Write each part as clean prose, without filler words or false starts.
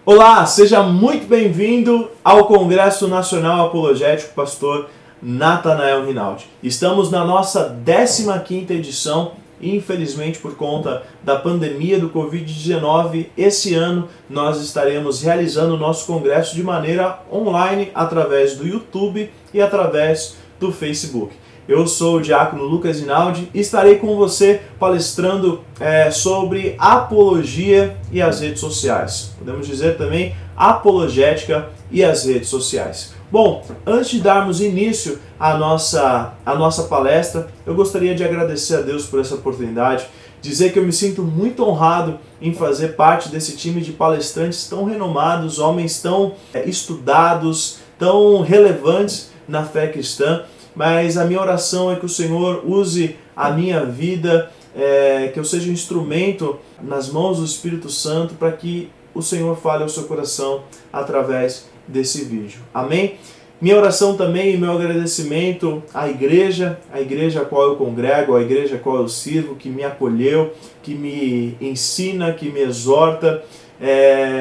Olá, seja muito bem-vindo ao Congresso Nacional Apologético Pastor Natanael Rinaldi. Estamos na nossa 15ª edição e infelizmente por conta da pandemia do Covid-19, esse ano nós estaremos realizando o nosso congresso de maneira online através do YouTube e através do Facebook. Eu sou o diácono Lucas Rinaldi e estarei com você palestrando sobre apologia e as redes sociais. Podemos dizer também apologética e as redes sociais. Bom, antes de darmos início à nossa palestra, eu gostaria de agradecer a Deus por essa oportunidade, dizer que eu me sinto muito honrado em fazer parte desse time de palestrantes tão renomados, homens tão estudados, tão relevantes na fé cristã. Mas a minha oração é que o Senhor use a minha vida, que eu seja um instrumento nas mãos do Espírito Santo para que o Senhor fale ao seu coração através desse vídeo. Amém? Minha oração também e meu agradecimento à igreja a qual eu congrego, à igreja a qual eu sirvo, que me acolheu, que me ensina, que me exorta.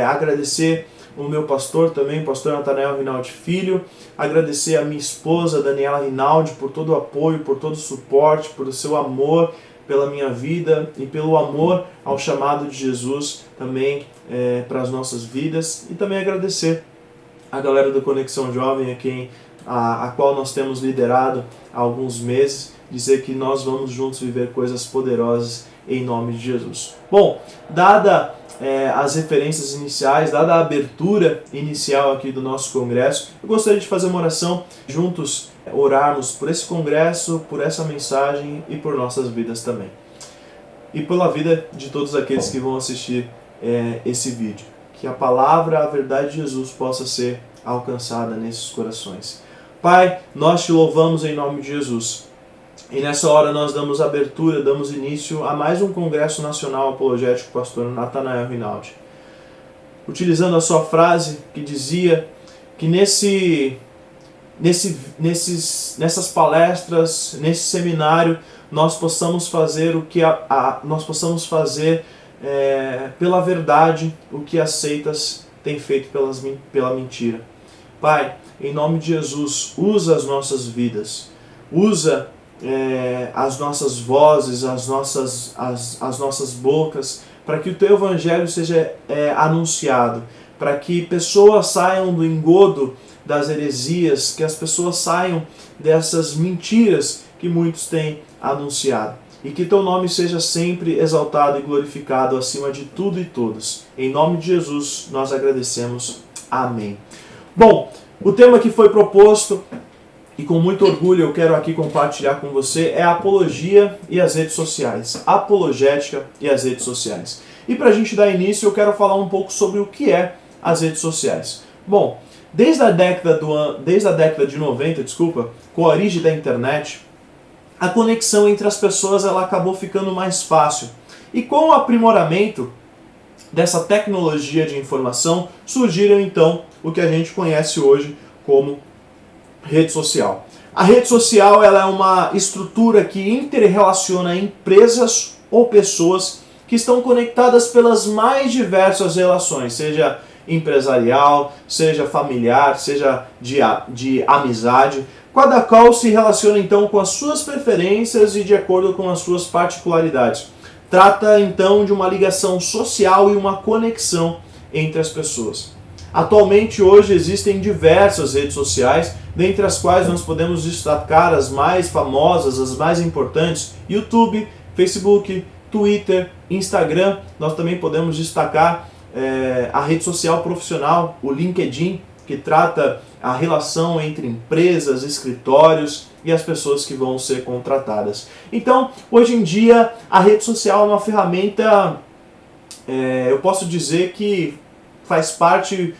Agradecer o meu pastor também, pastor Natanael Rinaldi Filho, agradecer a minha esposa Daniela Rinaldi por todo o apoio, por todo o suporte, por o seu amor pela minha vida e pelo amor ao chamado de Jesus também para as nossas vidas, e também agradecer a galera do Conexão Jovem a qual nós temos liderado há alguns meses, dizer que nós vamos juntos viver coisas poderosas em nome de Jesus. Bom, dada as referências iniciais, dada a abertura inicial aqui do nosso congresso, eu gostaria de fazer uma oração, juntos orarmos por esse congresso, por essa mensagem e por nossas vidas também. E pela vida de todos aqueles que vão assistir esse vídeo. Que a palavra, a verdade de Jesus possa ser alcançada nesses corações. Pai, nós te louvamos em nome de Jesus. E nessa hora nós damos abertura, damos início a mais um Congresso Nacional Apologético Pastor Natanael Rinaldi. Utilizando a sua frase que dizia que nessas palestras, nesse seminário, nós possamos fazer nós possamos fazer pela verdade o que as seitas têm feito pela mentira. Pai, em nome de Jesus, usa as nossas vidas, usa as nossas vozes, as nossas bocas, para que o Teu Evangelho seja anunciado, para que pessoas saiam do engodo das heresias, que as pessoas saiam dessas mentiras que muitos têm anunciado. E que Teu nome seja sempre exaltado e glorificado acima de tudo e todos. Em nome de Jesus nós agradecemos. Amém. Bom, o tema que foi proposto, e com muito orgulho eu quero aqui compartilhar com você, é a apologia e as redes sociais. Apologética e as redes sociais. E para a gente dar início, eu quero falar um pouco sobre o que é as redes sociais. Bom, desde a década de 90, com a origem da internet, a conexão entre as pessoas ela acabou ficando mais fácil. E com o aprimoramento dessa tecnologia de informação, surgiram então o que a gente conhece hoje como rede social. A rede social ela é uma estrutura que interrelaciona empresas ou pessoas que estão conectadas pelas mais diversas relações, seja empresarial, seja familiar, seja de amizade, cada qual se relaciona então com as suas preferências e de acordo com as suas particularidades. Trata então de uma ligação social e uma conexão entre as pessoas. Atualmente, hoje, existem diversas redes sociais, dentre as quais nós podemos destacar as mais famosas, as mais importantes: YouTube, Facebook, Twitter, Instagram. Nós também podemos destacar a rede social profissional, o LinkedIn, que trata a relação entre empresas, escritórios e as pessoas que vão ser contratadas. Então, hoje em dia, a rede social é uma ferramenta, eu posso dizer que faz parte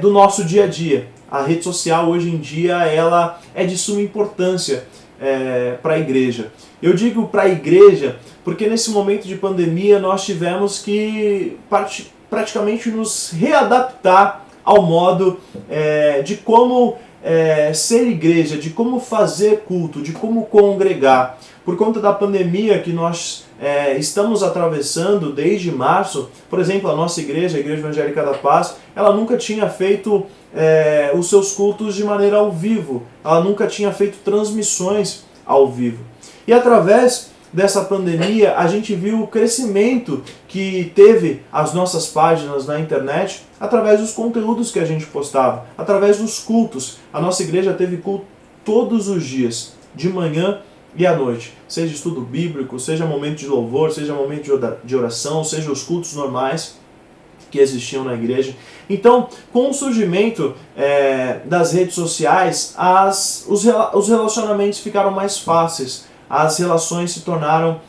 do nosso dia a dia. A rede social hoje em dia ela é de suma importância para a igreja. Eu digo para a igreja porque nesse momento de pandemia nós tivemos que praticamente nos readaptar ao modo de como ser igreja, de como fazer culto, de como congregar. Por conta da pandemia que nós estamos atravessando desde março, por exemplo, a nossa igreja, a Igreja Evangélica da Paz, ela nunca tinha feito os seus cultos de maneira ao vivo, ela nunca tinha feito transmissões ao vivo. E através dessa pandemia, a gente viu o crescimento que teve as nossas páginas na internet através dos conteúdos que a gente postava, através dos cultos. A nossa igreja teve culto todos os dias, de manhã e à noite. Seja estudo bíblico, seja momento de louvor, seja momento de oração, seja os cultos normais que existiam na igreja. Então, com o surgimento das redes sociais, os relacionamentos ficaram mais fáceis, as relações se tornaram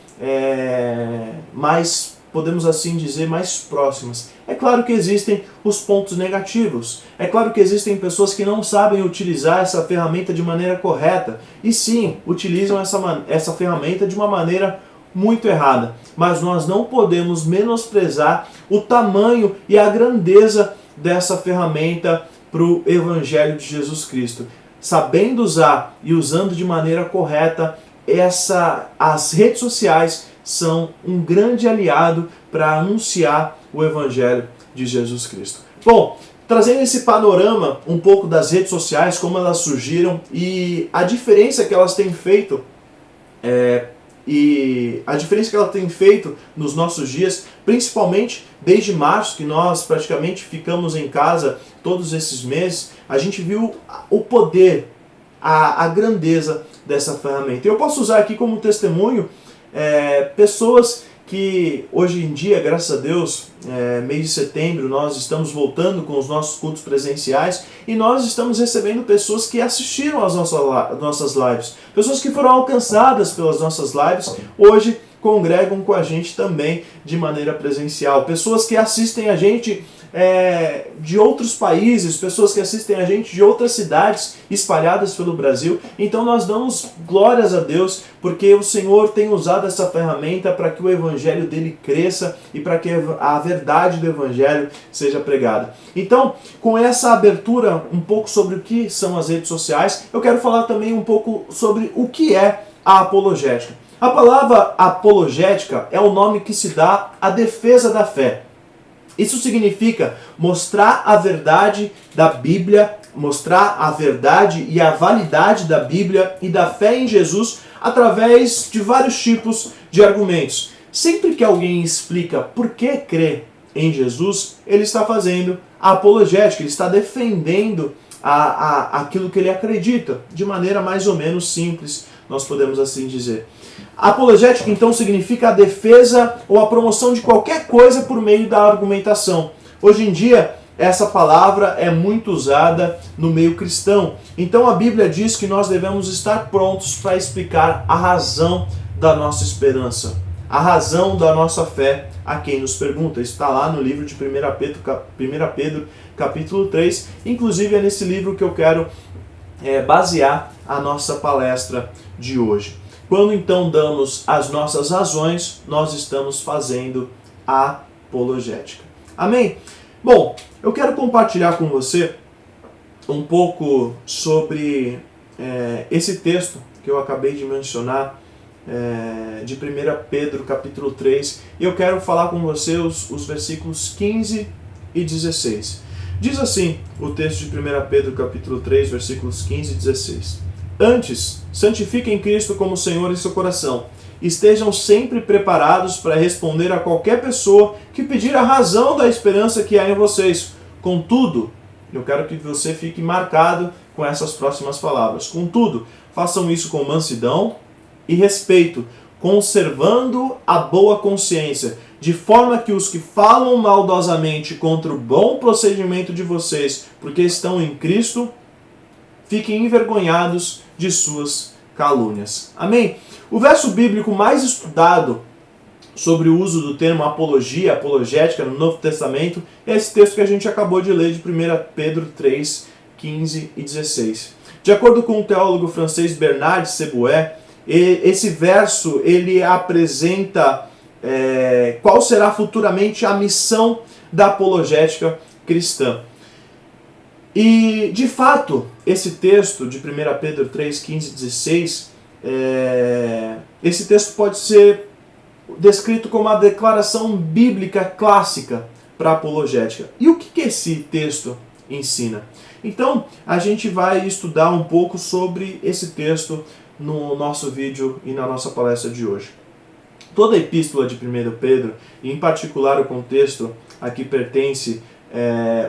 mais, podemos assim dizer, mais próximas. É claro que existem os pontos negativos, é claro que existem pessoas que não sabem utilizar essa ferramenta de maneira correta, e sim, utilizam essa ferramenta de uma maneira muito errada. Mas nós não podemos menosprezar o tamanho e a grandeza dessa ferramenta para o Evangelho de Jesus Cristo. Sabendo usar e usando de maneira correta, as redes sociais são um grande aliado para anunciar o Evangelho de Jesus Cristo. Bom, trazendo esse panorama um pouco das redes sociais, como elas surgiram e a diferença que elas têm feito nos nossos dias, principalmente desde março, que nós praticamente ficamos em casa todos esses meses, a gente viu o poder, a grandeza dessa ferramenta. Eu posso usar aqui como testemunho pessoas que hoje em dia, graças a Deus, mês de setembro, nós estamos voltando com os nossos cultos presenciais e nós estamos recebendo pessoas que assistiram às nossas lives, pessoas que foram alcançadas pelas nossas lives, hoje congregam com a gente também de maneira presencial, pessoas que assistem a gente de outros países, pessoas que assistem a gente de outras cidades espalhadas pelo Brasil. Então nós damos glórias a Deus porque o Senhor tem usado essa ferramenta para que o Evangelho dele cresça e para que a verdade do Evangelho seja pregada. Então, com essa abertura um pouco sobre o que são as redes sociais, eu quero falar também um pouco sobre o que é a apologética. A palavra apologética é o nome que se dá à defesa da fé. Isso significa mostrar a verdade da Bíblia, mostrar a verdade e a validade da Bíblia e da fé em Jesus através de vários tipos de argumentos. Sempre que alguém explica por que crer em Jesus, ele está fazendo a apologética, ele está defendendo aquilo que ele acredita, de maneira mais ou menos simples, nós podemos assim dizer. A apologética, então, significa a defesa ou a promoção de qualquer coisa por meio da argumentação. Hoje em dia, essa palavra é muito usada no meio cristão. Então, a Bíblia diz que nós devemos estar prontos para explicar a razão da nossa esperança, a razão da nossa fé a quem nos pergunta. Isso está lá no livro de 1 Pedro, capítulo 3. Inclusive, é nesse livro que eu quero basear a nossa palestra de hoje. Quando então damos as nossas razões, nós estamos fazendo a apologética. Amém? Bom, eu quero compartilhar com você um pouco sobre esse texto que eu acabei de mencionar, de 1 Pedro capítulo 3, e eu quero falar com você os versículos 15 e 16. Diz assim o texto de 1 Pedro capítulo 3, versículos 15 e 16. Antes, santifiquem Cristo como Senhor em seu coração. Estejam sempre preparados para responder a qualquer pessoa que pedir a razão da esperança que há em vocês. Contudo, eu quero que você fique marcado com essas próximas palavras. Contudo, façam isso com mansidão e respeito, conservando a boa consciência, de forma que os que falam maldosamente contra o bom procedimento de vocês, porque estão em Cristo, fiquem envergonhados de suas calúnias. Amém? O verso bíblico mais estudado sobre o uso do termo apologia, apologética no Novo Testamento é esse texto que a gente acabou de ler de 1 Pedro 3, 15 e 16. De acordo com o teólogo francês Bernard Seboué, esse verso ele apresenta qual será futuramente a missão da apologética cristã. E, de fato, esse texto de 1 Pedro 3, 15 e 16, esse texto pode ser descrito como uma declaração bíblica clássica para a apologética. E o que esse texto ensina? Então, a gente vai estudar um pouco sobre esse texto no nosso vídeo e na nossa palestra de hoje. Toda a epístola de 1 Pedro, e em particular o contexto a que pertence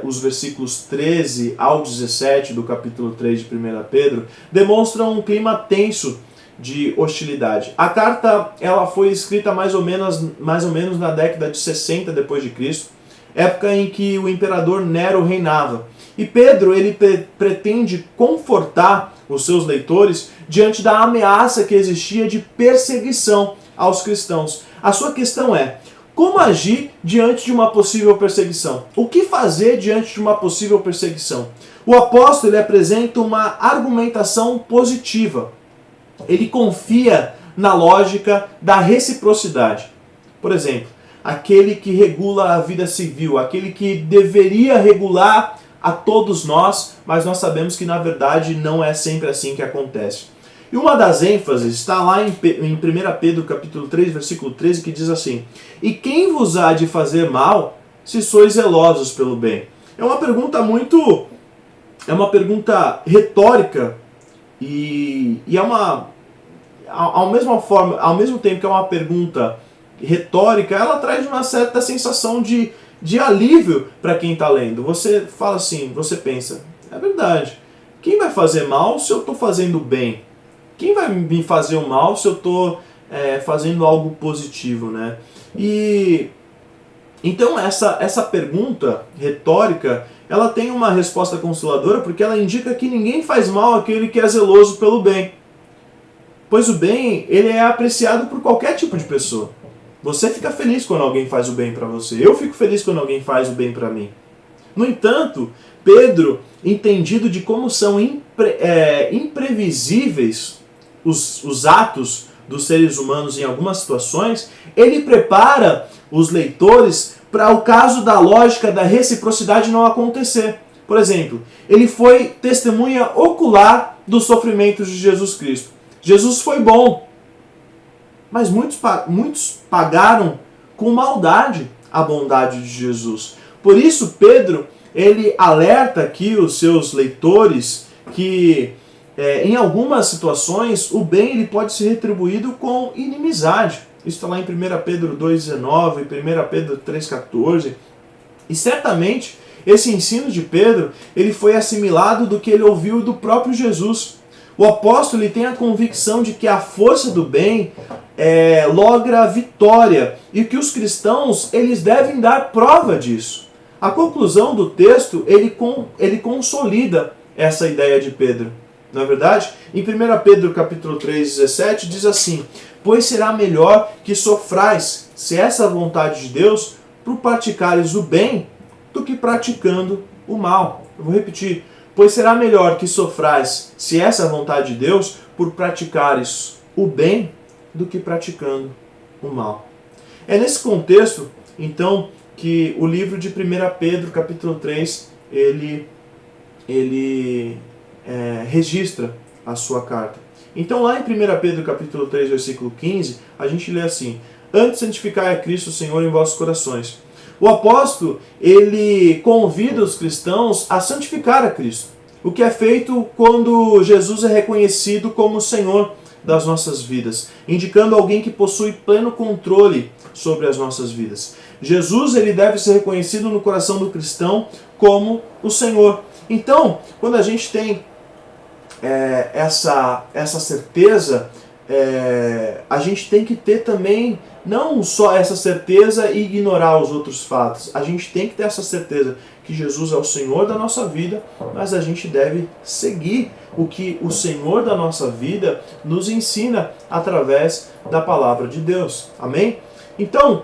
os versículos 13 ao 17 do capítulo 3 de 1 Pedro, demonstram um clima tenso de hostilidade. A carta ela foi escrita mais ou menos na década de 60 depois de Cristo, época em que o imperador Nero reinava. E Pedro ele pretende confortar os seus leitores diante da ameaça que existia de perseguição aos cristãos. A sua questão é: como agir diante de uma possível perseguição? O que fazer diante de uma possível perseguição? O apóstolo ele apresenta uma argumentação positiva. Ele confia na lógica da reciprocidade. Por exemplo, aquele que regula a vida civil, aquele que deveria regular a todos nós, mas nós sabemos que na verdade não é sempre assim que acontece. E uma das ênfases está lá em 1 Pedro capítulo 3, versículo 13, que diz assim: e quem vos há de fazer mal, se sois zelosos pelo bem? É uma pergunta retórica e é uma, ao mesmo tempo que é uma pergunta retórica, ela traz uma certa sensação de alívio para quem está lendo. Você fala assim, você pensa, é verdade, quem vai fazer mal se eu estou fazendo bem? Quem vai me fazer o mal se eu estou fazendo algo positivo, né? E então essa pergunta retórica, ela tem uma resposta consoladora porque ela indica que ninguém faz mal àquele que é zeloso pelo bem. Pois o bem, ele é apreciado por qualquer tipo de pessoa. Você fica feliz quando alguém faz o bem para você. Eu fico feliz quando alguém faz o bem para mim. No entanto, Pedro, entendido de como são imprevisíveis os atos dos seres humanos em algumas situações, ele prepara os leitores para o caso da lógica da reciprocidade não acontecer. Por exemplo, ele foi testemunha ocular dos sofrimentos de Jesus Cristo. Jesus foi bom, mas muitos pagaram com maldade a bondade de Jesus. Por isso, Pedro, ele alerta aqui os seus leitores que em algumas situações o bem ele pode ser retribuído com inimizade. Isso está lá em 1 Pedro 2,19, 1 Pedro 3,14. E certamente esse ensino de Pedro ele foi assimilado do que ele ouviu do próprio Jesus. O apóstolo ele tem a convicção de que a força do bem logra vitória e que os cristãos eles devem dar prova disso. A conclusão do texto ele consolida essa ideia de Pedro. Não é verdade? Em 1 Pedro capítulo 3, 17 diz assim: pois será melhor que sofrais, se essa é a vontade de Deus, por praticares o bem, do que praticando o mal. Eu vou repetir. Pois será melhor que sofrais, se essa é a vontade de Deus, por praticares o bem, do que praticando o mal. É nesse contexto, então, que o livro de 1 Pedro capítulo 3, ele registra a sua carta. Então lá em 1 Pedro capítulo 3, versículo 15, a gente lê assim: antes santificai a Cristo Senhor em vossos corações. O apóstolo, ele convida os cristãos a santificar a Cristo, o que é feito quando Jesus é reconhecido como Senhor das nossas vidas, indicando alguém que possui pleno controle sobre as nossas vidas. Jesus ele deve ser reconhecido no coração do cristão como o Senhor. Então, quando a gente tem essa certeza, a gente tem que ter também não só essa certeza e ignorar os outros fatos. A gente tem que ter essa certeza que Jesus é o Senhor da nossa vida, mas a gente deve seguir o que o Senhor da nossa vida nos ensina através da palavra de Deus. Amém? Então,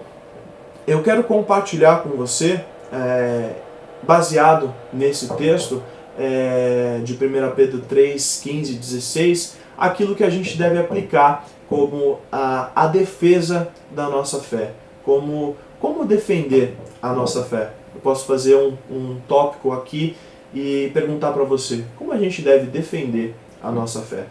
eu quero compartilhar com você, baseado nesse texto de 1 Pedro 3, 15 e 16, aquilo que a gente deve aplicar como a defesa da nossa fé. Como defender a nossa fé. Eu posso fazer um tópico aqui e perguntar para você, como a gente deve defender a nossa fé?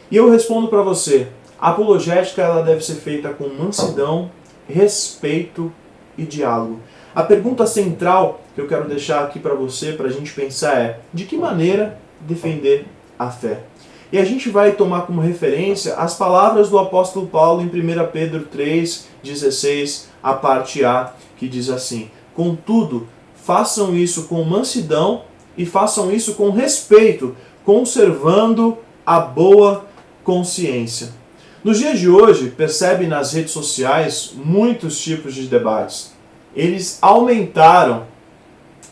E eu respondo para você, a apologética ela deve ser feita com mansidão, respeito e diálogo. A pergunta central que eu quero deixar aqui para você, para a gente pensar é, de que maneira defender a fé? E a gente vai tomar como referência as palavras do apóstolo Paulo em 1 Pedro 3,16, a parte A, que diz assim, contudo, façam isso com mansidão e façam isso com respeito, conservando a boa consciência. Nos dias de hoje, percebe nas redes sociais muitos tipos de debates. Eles aumentaram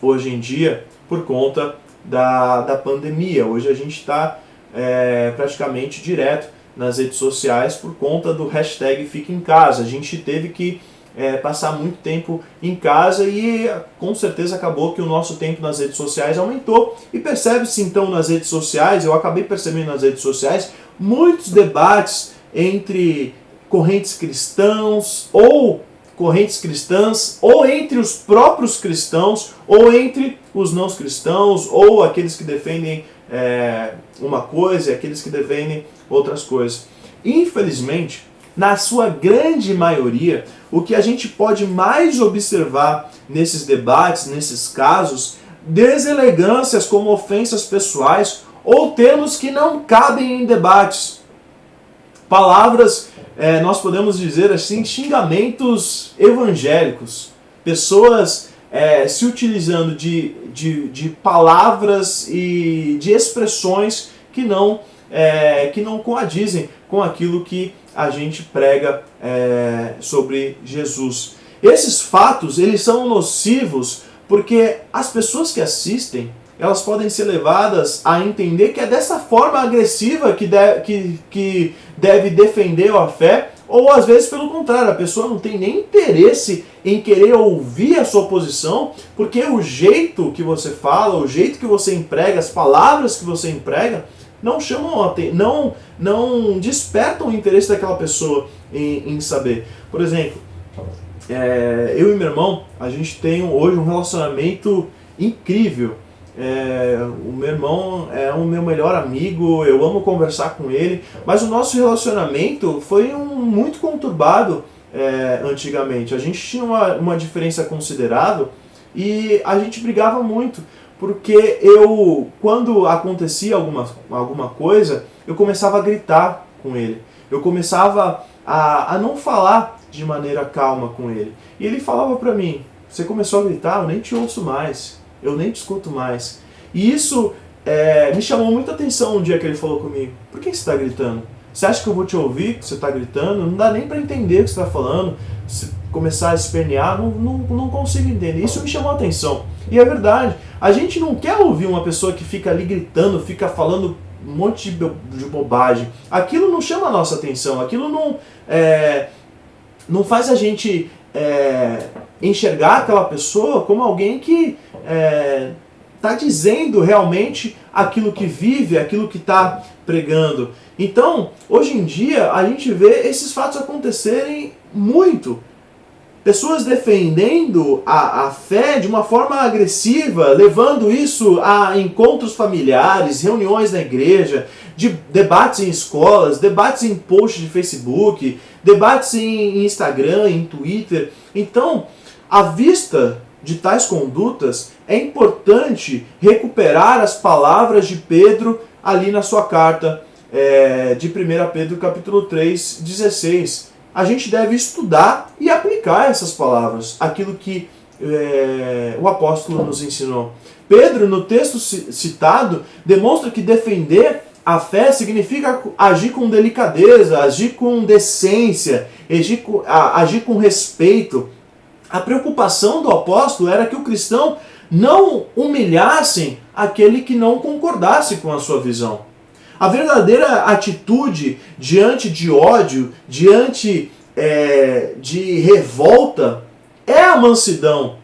hoje em dia por conta da pandemia. Hoje a gente está praticamente direto nas redes sociais por conta do hashtag Fica em Casa. A gente teve que passar muito tempo em casa e com certeza acabou que o nosso tempo nas redes sociais aumentou. E percebe-se então nas redes sociais, eu acabei percebendo nas redes sociais, muitos debates entre correntes cristãs ou entre os próprios cristãos ou entre os não cristãos ou aqueles que defendem uma coisa e aqueles que defendem outras coisas. Infelizmente, na sua grande maioria, o que a gente pode mais observar nesses debates, nesses casos, deselegâncias como ofensas pessoais ou termos que não cabem em debates. Palavras, nós podemos dizer assim, xingamentos evangélicos. Pessoas se utilizando de palavras e de expressões que não coadizem com aquilo que a gente prega sobre Jesus. Esses fatos, eles são nocivos porque as pessoas que assistem, elas podem ser levadas a entender que é dessa forma agressiva que deve defender a fé, ou às vezes pelo contrário, a pessoa não tem nem interesse em querer ouvir a sua posição, porque o jeito que você fala, o jeito que você emprega, as palavras que você emprega, não chamam não despertam o interesse daquela pessoa em saber. Por exemplo, eu e meu irmão, a gente tem hoje um relacionamento incrível. O meu irmão é o meu melhor amigo, eu amo conversar com ele, mas o nosso relacionamento foi muito conturbado antigamente. A gente tinha uma diferença considerável e a gente brigava muito, porque quando acontecia alguma coisa, eu começava a gritar com ele, eu começava a não falar de maneira calma com ele. E ele falava pra mim, você começou a gritar, eu nem te ouço mais. Eu nem te escuto mais. E isso me chamou muita atenção um dia que ele falou comigo. Por que você está gritando? Você acha que eu vou te ouvir que você está gritando? Não dá nem para entender o que você está falando. Se começar a espernear, não consigo entender. Isso me chamou a atenção. E é verdade. A gente não quer ouvir uma pessoa que fica ali gritando, fica falando um monte de bobagem. Aquilo não chama a nossa atenção. Aquilo não faz a gente enxergar aquela pessoa como alguém que está dizendo realmente aquilo que vive, aquilo que está pregando. Então, hoje em dia, a gente vê esses fatos acontecerem muito. Pessoas defendendo a fé de uma forma agressiva, levando isso a encontros familiares, reuniões na igreja, de debates em escolas, debates em posts de Facebook, debates em Instagram, em Twitter. Então, à vista de tais condutas, é importante recuperar as palavras de Pedro ali na sua carta de 1 Pedro capítulo 3, 16. A gente deve estudar e aplicar essas palavras, aquilo que o apóstolo nos ensinou. Pedro, no texto citado, demonstra que defender a fé significa agir com delicadeza, agir com decência, agir com respeito. A preocupação do apóstolo era que o cristão não humilhasse aquele que não concordasse com a sua visão. A verdadeira atitude diante de ódio, diante de revolta, é a mansidão,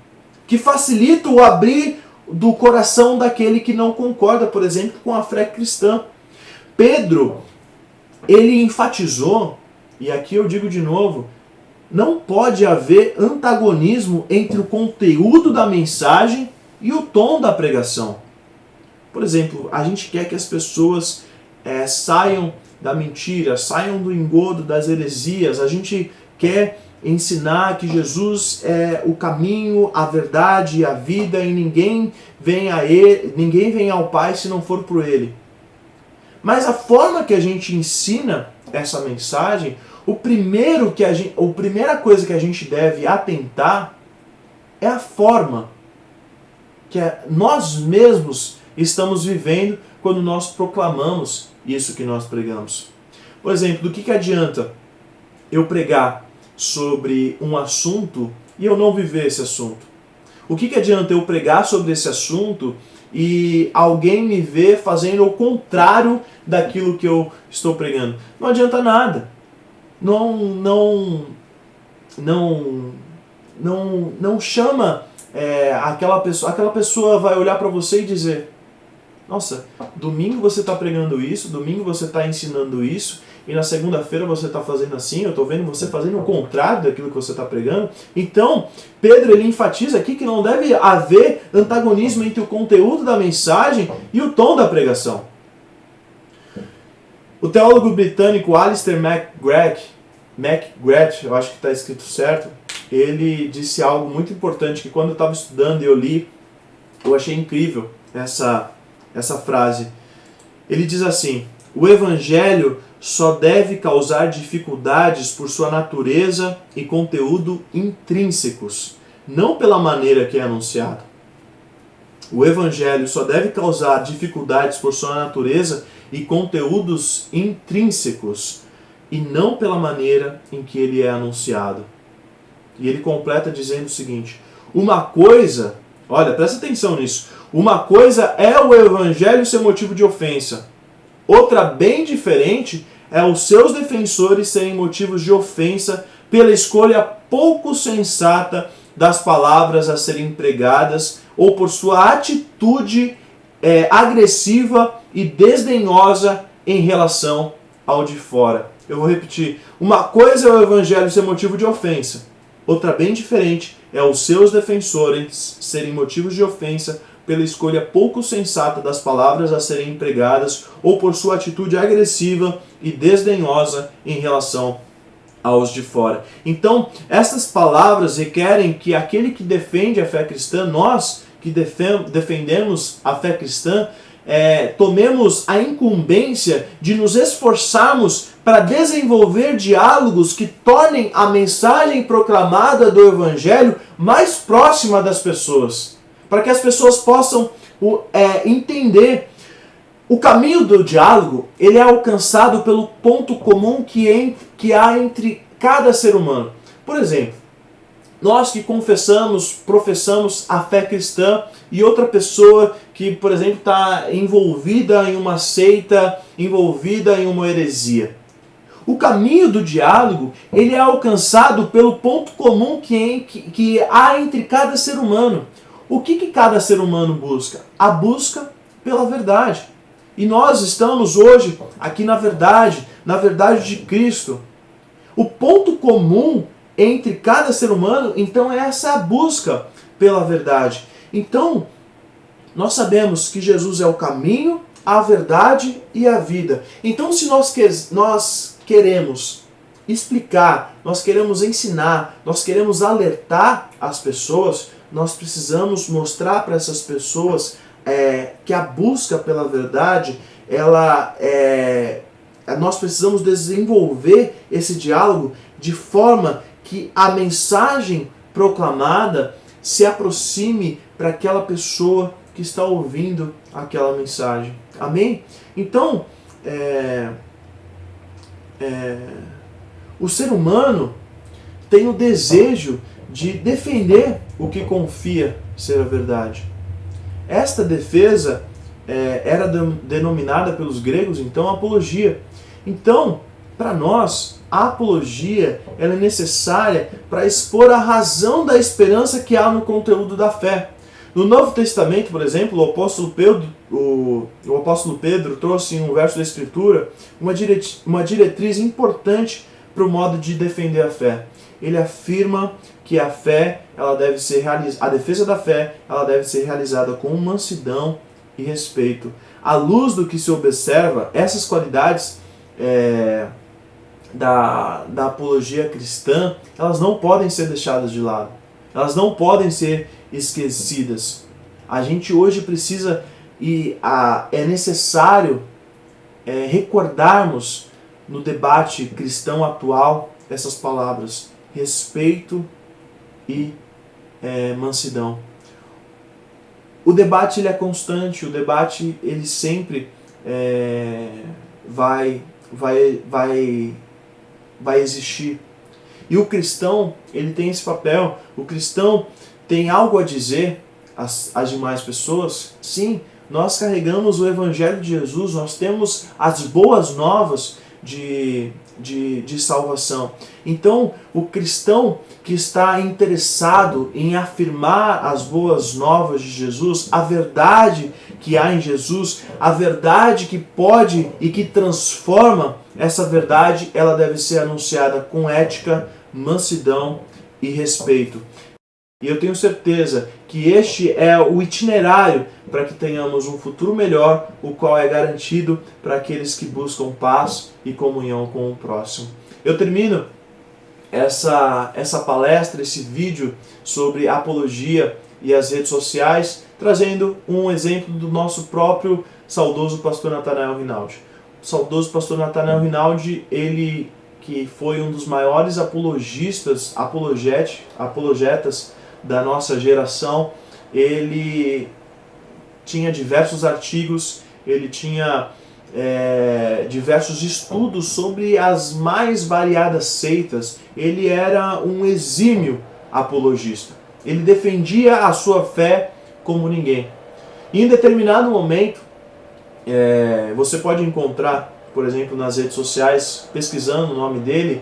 que facilita o abrir do coração daquele que não concorda, por exemplo, com a fé cristã. Pedro, ele enfatizou, e aqui eu digo de novo, não pode haver antagonismo entre o conteúdo da mensagem e o tom da pregação. Por exemplo, a gente quer que as pessoas saiam da mentira, saiam do engodo das heresias. A gente quer ensinar que Jesus é o caminho, a verdade e a vida, e ninguém vem ao Pai se não for por Ele. Mas a forma que a gente ensina essa mensagem, a primeira coisa que a gente deve atentar é a forma que nós mesmos estamos vivendo quando nós proclamamos isso que nós pregamos. Por exemplo, do que adianta eu pregar sobre um assunto e eu não viver esse assunto? O que adianta eu pregar sobre esse assunto e alguém me ver fazendo o contrário daquilo que eu estou pregando? Não adianta nada. Não chama aquela pessoa vai olhar para você e dizer: nossa, domingo você está pregando isso, domingo você está ensinando isso, e na segunda-feira você está fazendo assim, eu estou vendo você fazendo o contrário daquilo que você está pregando. Então, Pedro ele enfatiza aqui que não deve haver antagonismo entre o conteúdo da mensagem e o tom da pregação. O teólogo britânico Alistair McGrath, eu acho que está escrito certo, ele disse algo muito importante que quando eu estava estudando e eu li, eu achei incrível essa frase. Ele diz assim: o evangelho só deve causar dificuldades por sua natureza e conteúdo intrínsecos, não pela maneira que é anunciado. O evangelho só deve causar dificuldades por sua natureza e conteúdos intrínsecos, e não pela maneira em que ele é anunciado. E ele completa dizendo o seguinte: uma coisa, olha, presta atenção nisso, uma coisa é o evangelho ser motivo de ofensa, outra bem diferente é os seus defensores serem motivos de ofensa pela escolha pouco sensata das palavras a serem empregadas ou por sua atitude agressiva e desdenhosa em relação ao de fora. Eu vou repetir. Uma coisa é o evangelho ser motivo de ofensa, outra bem diferente é os seus defensores serem motivos de ofensa pela escolha pouco sensata das palavras a serem empregadas ou por sua atitude agressiva e desdenhosa em relação aos de fora. Então, essas palavras requerem que aquele que defende a fé cristã, nós que defendemos a fé cristã, tomemos a incumbência de nos esforçarmos para desenvolver diálogos que tornem a mensagem proclamada do Evangelho mais próxima das pessoas, para que as pessoas possam entender. O caminho do diálogo ele é alcançado pelo ponto comum que há entre cada ser humano. Por exemplo, nós que professamos a fé cristã e outra pessoa que, por exemplo, está envolvida em uma seita, envolvida em uma heresia. O caminho do diálogo ele é alcançado pelo ponto comum que há entre cada ser humano. O que cada ser humano busca? A busca pela verdade. E nós estamos hoje aqui na verdade de Cristo. O ponto comum entre cada ser humano, então, é essa busca pela verdade. Então, nós sabemos que Jesus é o caminho, a verdade e a vida. Então, se nós queremos explicar, nós queremos ensinar, nós queremos alertar as pessoas, nós precisamos mostrar para essas pessoas que a busca pela verdade, nós precisamos desenvolver esse diálogo de forma que a mensagem proclamada se aproxime para aquela pessoa que está ouvindo aquela mensagem. Amém? Então, o ser humano tem o desejo de defender o que confia ser a verdade. Esta defesa era denominada pelos gregos, então, apologia. Então, para nós, a apologia ela é necessária para expor a razão da esperança que há no conteúdo da fé. No Novo Testamento, por exemplo, o apóstolo Pedro trouxe em um verso da Escritura uma diretriz importante para o modo de defender a fé. Ele afirma que a defesa da fé ela deve ser realizada com mansidão e respeito. À luz do que se observa, essas qualidades da apologia cristã, elas não podem ser deixadas de lado. Elas não podem ser esquecidas. A gente hoje precisa é necessário recordarmos no debate cristão atual essas palavras: respeito e mansidão. O debate ele é constante, o debate ele sempre vai existir. E o cristão ele tem esse papel. O cristão tem algo a dizer às demais pessoas. Sim, nós carregamos o Evangelho de Jesus, nós temos as boas novas de salvação. Então, o cristão que está interessado em afirmar as boas novas de Jesus, a verdade que há em Jesus, a verdade que pode e que transforma, essa verdade ela deve ser anunciada com ética, mansidão e respeito. E eu tenho certeza que este é o itinerário para que tenhamos um futuro melhor, o qual é garantido para aqueles que buscam paz e comunhão com o próximo. Eu termino essa palestra, esse vídeo sobre apologia e as redes sociais, trazendo um exemplo do nosso próprio saudoso pastor Nathanael Rinaldi. O saudoso pastor Nathanael Rinaldi, ele que foi um dos maiores apologetas da nossa geração, ele tinha diversos artigos, ele tinha diversos estudos sobre as mais variadas seitas. Ele era um exímio apologista. Ele defendia a sua fé como ninguém. E em determinado momento, você pode encontrar, por exemplo, nas redes sociais, pesquisando o nome dele,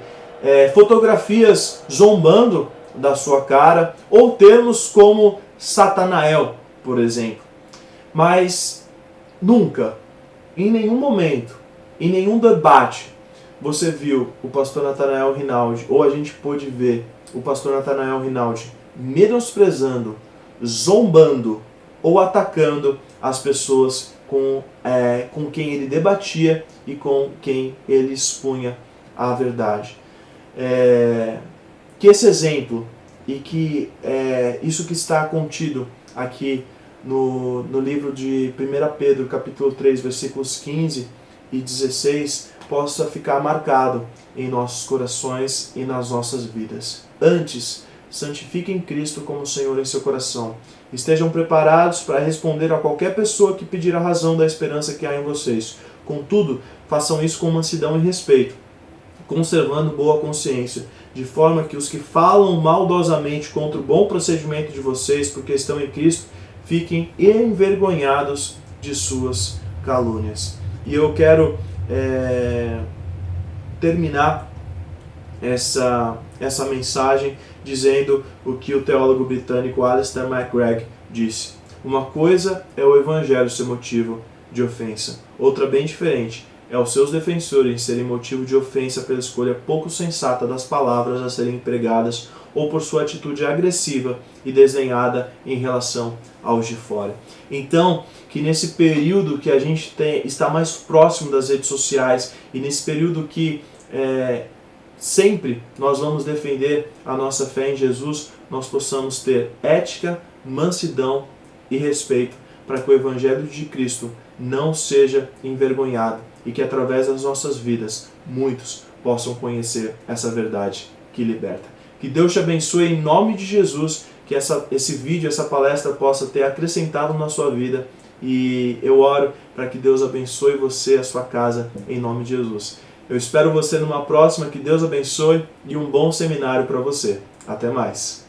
fotografias zombando da sua cara, ou termos como Satanael, por exemplo. Mas nunca, em nenhum momento, em nenhum debate, você viu o pastor Nathanael Rinaldi, ou a gente pôde ver o pastor Nathanael Rinaldi menosprezando, zombando ou atacando as pessoas com quem ele debatia e com quem ele expunha a verdade. Que esse exemplo e que isso que está contido aqui no livro de 1 Pedro, capítulo 3, versículos 15 e 16, possa ficar marcado em nossos corações e nas nossas vidas. Antes, santifiquem Cristo como Senhor em seu coração. Estejam preparados para responder a qualquer pessoa que pedir a razão da esperança que há em vocês. Contudo, façam isso com mansidão e respeito, conservando boa consciência, de forma que os que falam maldosamente contra o bom procedimento de vocês, porque estão em Cristo, fiquem envergonhados de suas calúnias. E eu quero terminar essa mensagem dizendo o que o teólogo britânico Alistair McGregor disse. Uma coisa é o evangelho ser motivo de ofensa, outra bem diferente é os seus defensores serem motivo de ofensa pela escolha pouco sensata das palavras a serem empregadas ou por sua atitude agressiva e desdenhada em relação aos de fora. Então, que nesse período que a gente está mais próximo das redes sociais e nesse período que sempre nós vamos defender a nossa fé em Jesus, nós possamos ter ética, mansidão e respeito para que o Evangelho de Cristo não seja envergonhado e que através das nossas vidas muitos possam conhecer essa verdade que liberta. Que Deus te abençoe em nome de Jesus, que esse vídeo, essa palestra possa ter acrescentado na sua vida e eu oro para que Deus abençoe você e a sua casa em nome de Jesus. Eu espero você numa próxima, que Deus abençoe e um bom seminário para você. Até mais!